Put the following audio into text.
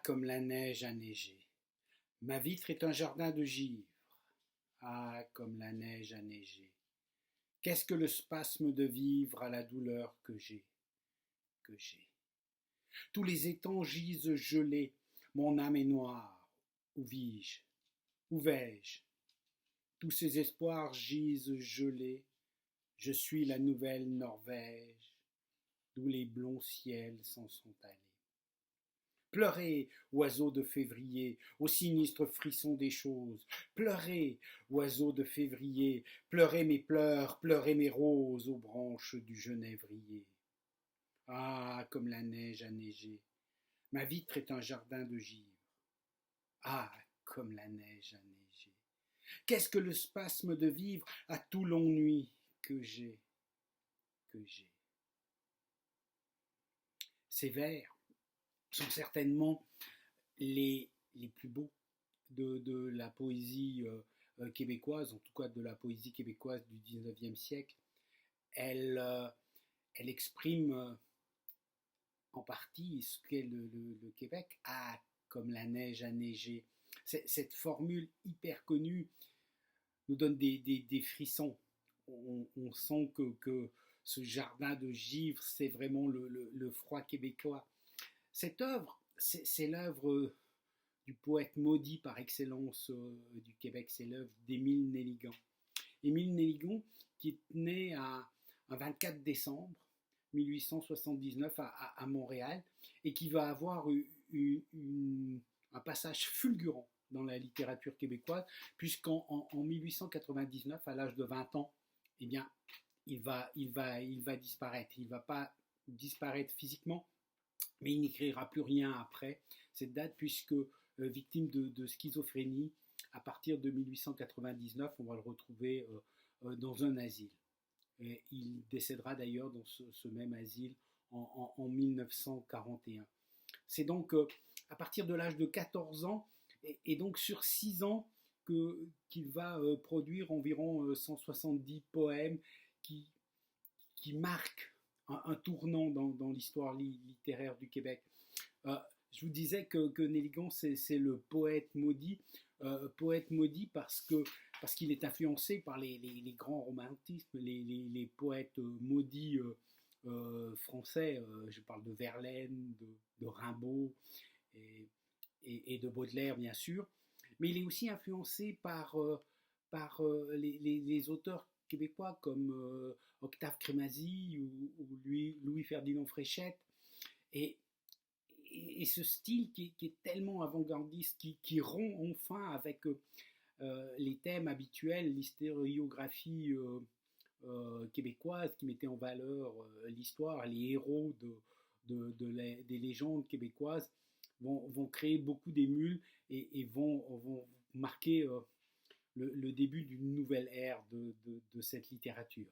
comme la neige a neigé. Ma vitre est un jardin de givre. Ah, comme la neige a neigé. Qu'est-ce que le spasme de vivre à la douleur que j'ai. Tous les étangs gisent gelés, mon âme est noire. Où vis-je? Où vais-je? Tous ces espoirs gisent gelés. Je suis la nouvelle Norvège, d'où les blonds ciels s'en sont allés. Pleurez, oiseaux de février, au sinistre frisson des choses. Pleurez, oiseaux de février, pleurez mes pleurs, pleurez mes roses aux branches du genévrier. Ah, comme la neige a neigé. Ma vitre est un jardin de givre. Ah, comme la neige a neigé. Qu'est-ce que le spasme de vivre à tout l'ennui que j'ai. Ces vers sont certainement les plus beaux de la poésie québécoise, en tout cas de la poésie québécoise du XIXe siècle. Elle exprime en partie ce qu'est le Québec. Ah, comme la neige a neigé. Cette formule hyper connue nous donne des frissons. On sent que ce jardin de givre, c'est vraiment le froid québécois. Cette œuvre, c'est l'œuvre du poète maudit par excellence du Québec, c'est l'œuvre d'Émile Nelligan. Émile Nelligan, qui est né un 24 décembre 1879 à Montréal, et qui va avoir un passage fulgurant dans la littérature québécoise, puisqu'en 1899, à l'âge de 20 ans, eh bien, il va disparaître. Il ne va pas disparaître physiquement, mais il n'écrira plus rien après cette date, puisque victime de schizophrénie, à partir de 1899, on va le retrouver dans un asile. Et il décédera d'ailleurs dans ce même asile en 1941. C'est donc à partir de l'âge de 14 ans, et donc sur 6 ans, qu'il va produire environ 170 poèmes qui marquent un tournant dans l'histoire littéraire du Québec. Je vous disais que Nelligan, c'est le poète maudit. Poète maudit parce qu'il est influencé par les grands romantismes, les poètes maudits français. Je parle de Verlaine, de Rimbaud et de Baudelaire, bien sûr. Mais il est aussi influencé par les auteurs québécois comme Octave Crémazie ou Louis-Ferdinand Fréchette. Et ce style qui est tellement avant-gardiste, qui rompt enfin avec les thèmes habituels, l'historiographie québécoise, qui mettait en valeur l'histoire, les héros des légendes québécoises, vont créer beaucoup d'émules et vont marquer le début d'une nouvelle ère de cette littérature.